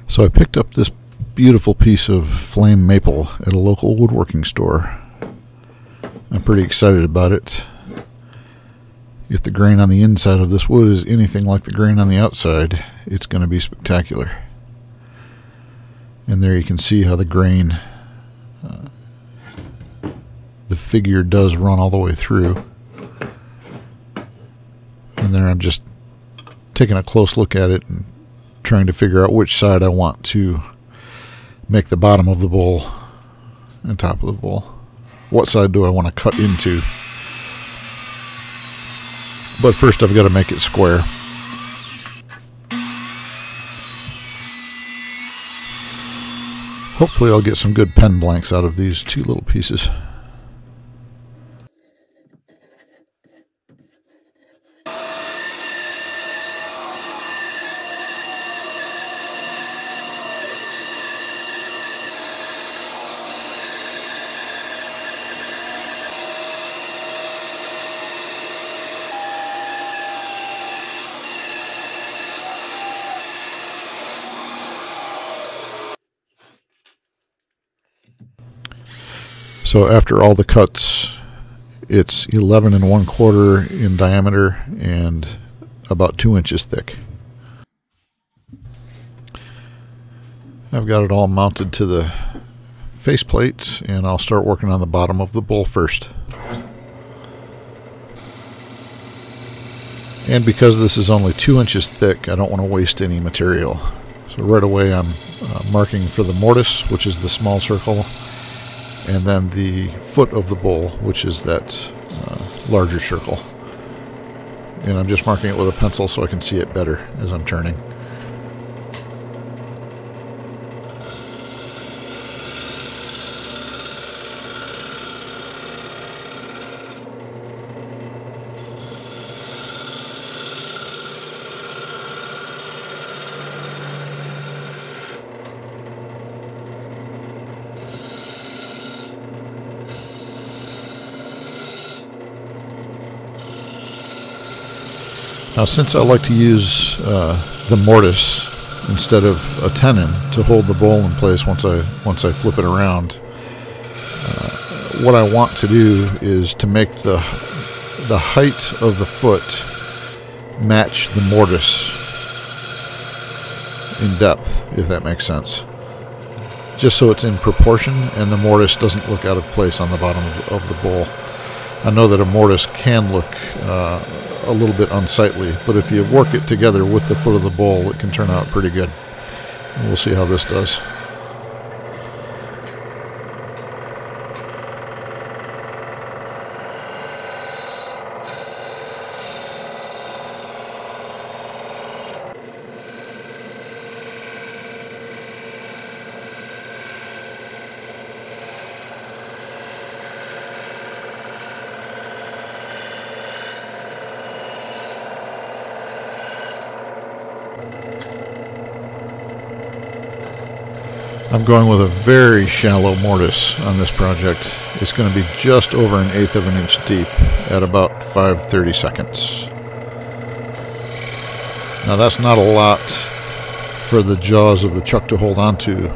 So I picked up this beautiful piece of flame maple at a local woodworking store. I'm pretty excited about it. If the grain on the inside of this wood is anything like the grain on the outside, it's going to be spectacular. And there you can see how the grain, the figure does run all the way through. And there I'm just taking a close look at it and trying to figure out which side I want to make the bottom of the bowl and top of the bowl. What side do I want to cut into? But first I've got to make it square. Hopefully I'll get some good pen blanks out of these two little pieces. So after all the cuts, it's 11 1/4 in diameter and about 2 inches thick. I've got it all mounted to the faceplate, and I'll start working on the bottom of the bowl first. And because this is only 2 inches thick, I don't want to waste any material. So right away I'm marking for the mortise, which is the small circle, and then the foot of the bowl, which is that larger circle. And I'm just marking it with a pencil so I can see it better as I'm turning. Now, since I like to use the mortise instead of a tenon to hold the bowl in place once I flip it around, what I want to do is to make the height of the foot match the mortise in depth, if that makes sense. Just so it's in proportion and the mortise doesn't look out of place on the bottom of the bowl. I know that a mortise can look a little bit unsightly, but if you work it together with the foot of the bowl, it can turn out pretty good. And we'll see how this does. I'm going with a very shallow mortise on this project. It's going to be just over 1/8 of an inch deep at about 5/30 seconds. Now that's not a lot for the jaws of the chuck to hold on to,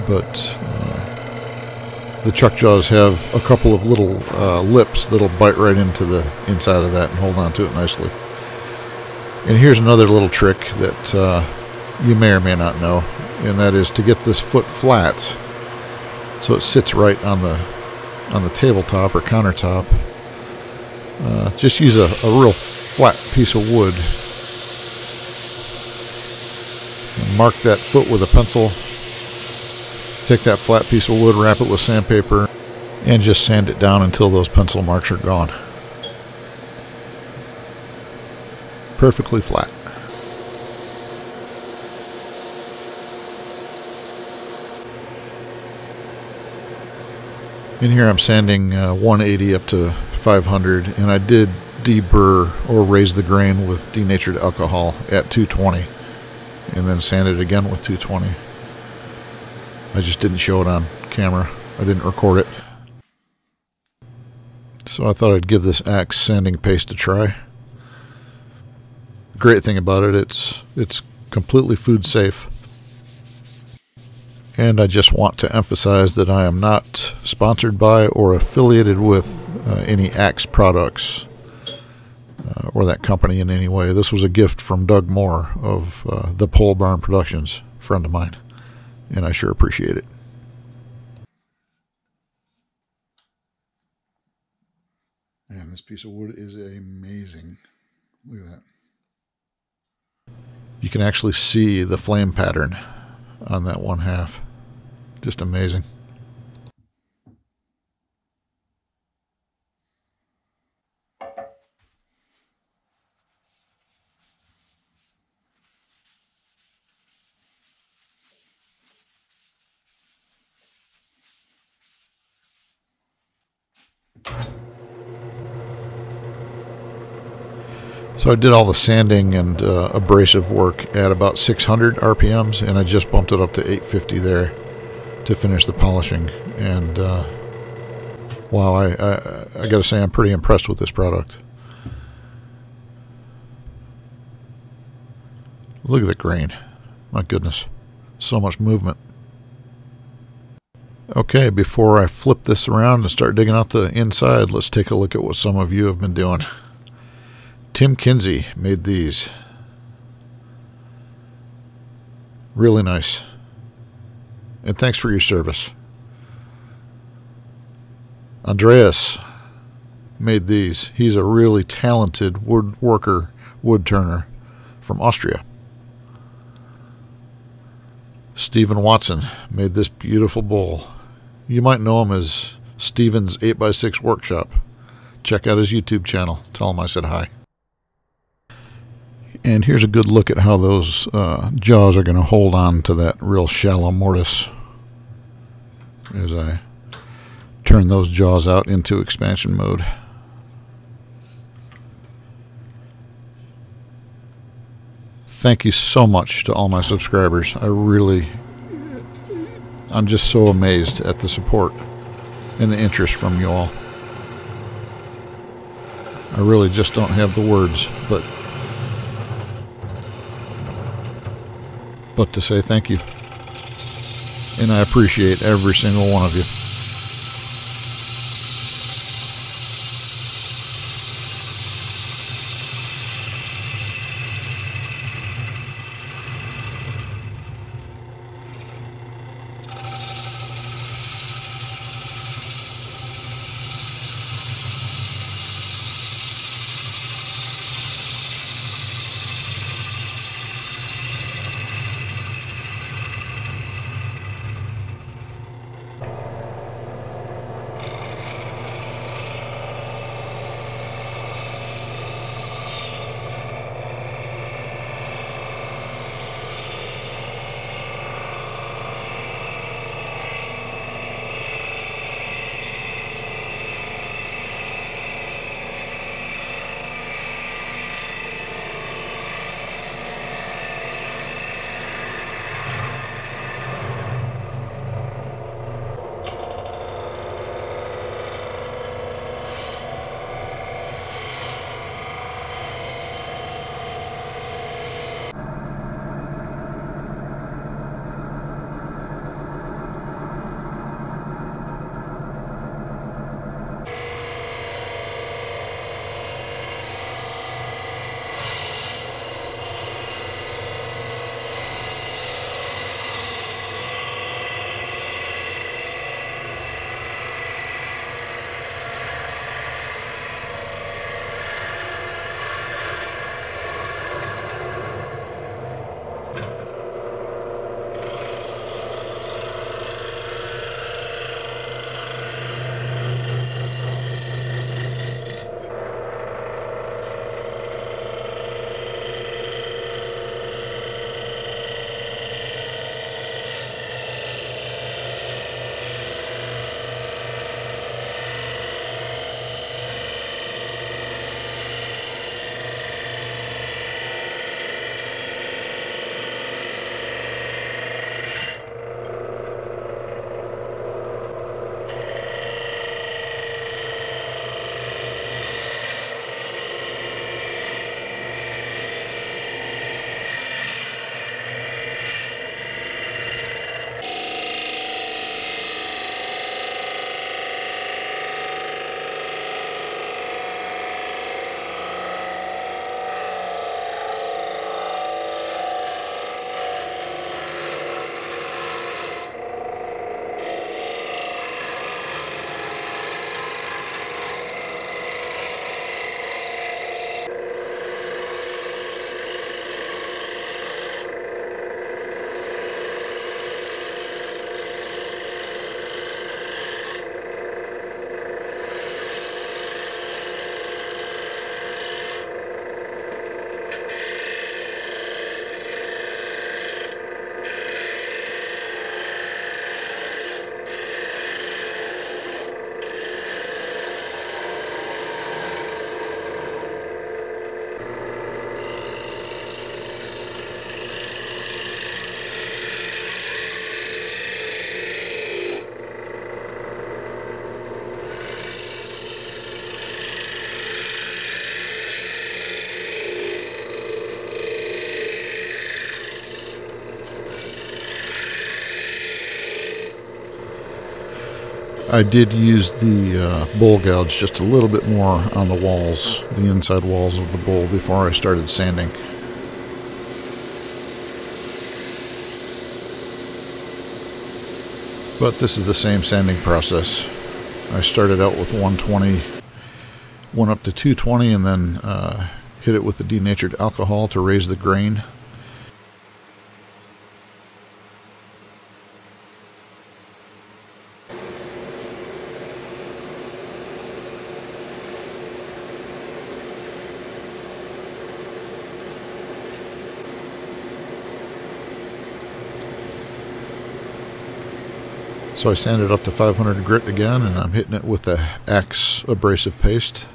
but the chuck jaws have a couple of little lips that'll bite right into the inside of that and hold on to it nicely. And here's another little trick that you may or may not know, and that is to get this foot flat so it sits right on the tabletop or countertop. Just use a real flat piece of wood and mark that foot with a pencil. Take that flat piece of wood, wrap it with sandpaper, and just sand it down until those pencil marks are gone. Perfectly flat. In here I'm sanding 180 up to 500, and I did deburr or raise the grain with denatured alcohol at 220 and then sand it again with 220. I just didn't show it on camera. I didn't record it. So I thought I'd give this Axe sanding paste a try. Great thing about it, it's completely food safe. And I just want to emphasize that I am not sponsored by or affiliated with any Axe products or that company in any way. This was a gift from Doug Moore of the Pole Barn Productions, a friend of mine, and I sure appreciate it. Man, this piece of wood is amazing. Look at that. You can actually see the flame pattern on that one half. Just amazing. So I did all the sanding and abrasive work at about 600 RPMs, and I just bumped it up to 850 there to finish the polishing. And wow, I got to say I'm pretty impressed with this product. Look at the grain. My goodness, so much movement. Okay, before I flip this around and start digging out the inside, let's take a look at what some of you have been doing. Tim Kinsey made these. Really nice. And thanks for your service. Andreas made these. He's a really talented woodworker, wood turner from Austria. Stephen Watson made this beautiful bowl. You might know him as Stephen's 8x6 Workshop. Check out his YouTube channel. Tell him I said hi. And here's a good look at how those jaws are going to hold on to that real shallow mortise as I turn those jaws out into expansion mode. Thank you so much to all my subscribers. I'm just so amazed at the support and the interest from you all. I really just don't have the words, but to say thank you. And I appreciate every single one of you. I did use the bowl gouge just a little bit more on the walls, the inside walls of the bowl, before I started sanding. But this is the same sanding process. I started out with 120, went up to 220, and then hit it with the denatured alcohol to raise the grain. So I sanded up to 500 grit again, and I'm hitting it with the Axe abrasive paste.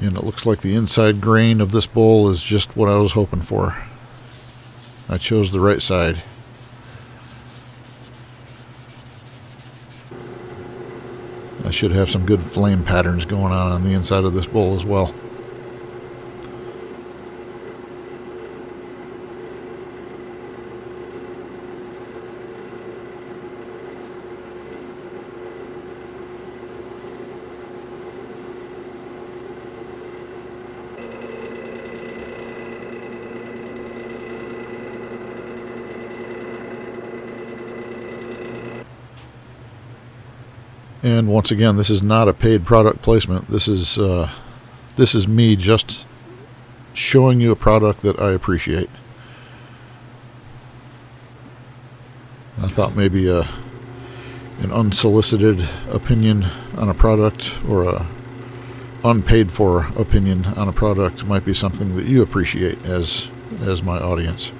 And it looks like the inside grain of this bowl is just what I was hoping for. I chose the right side. I should have some good flame patterns going on the inside of this bowl as well. And once again, this is not a paid product placement. This is me just showing you a product that I appreciate. I thought maybe an unsolicited opinion on a product, or a unpaid for opinion on a product, might be something that you appreciate as my audience.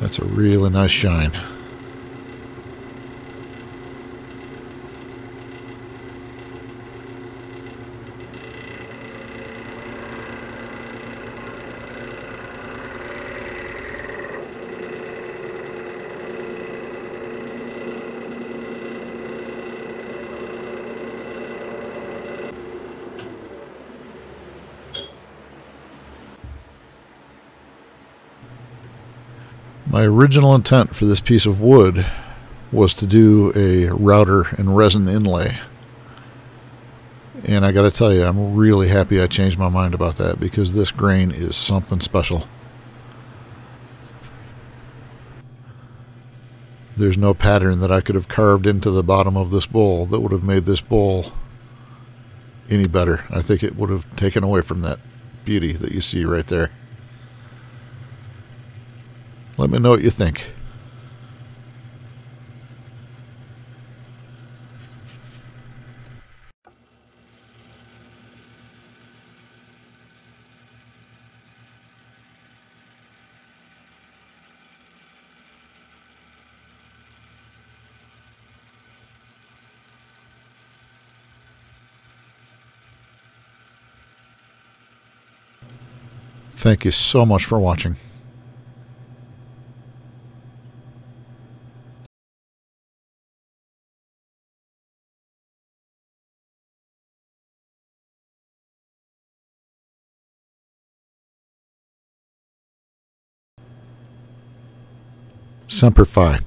That's a really nice shine. My original intent for this piece of wood was to do a router and resin inlay. And I gotta tell you, I'm really happy I changed my mind about that, because this grain is something special. There's no pattern that I could have carved into the bottom of this bowl that would have made this bowl any better. I think it would have taken away from that beauty that you see right there. Let me know what you think. Thank you so much for watching. Semper Fi.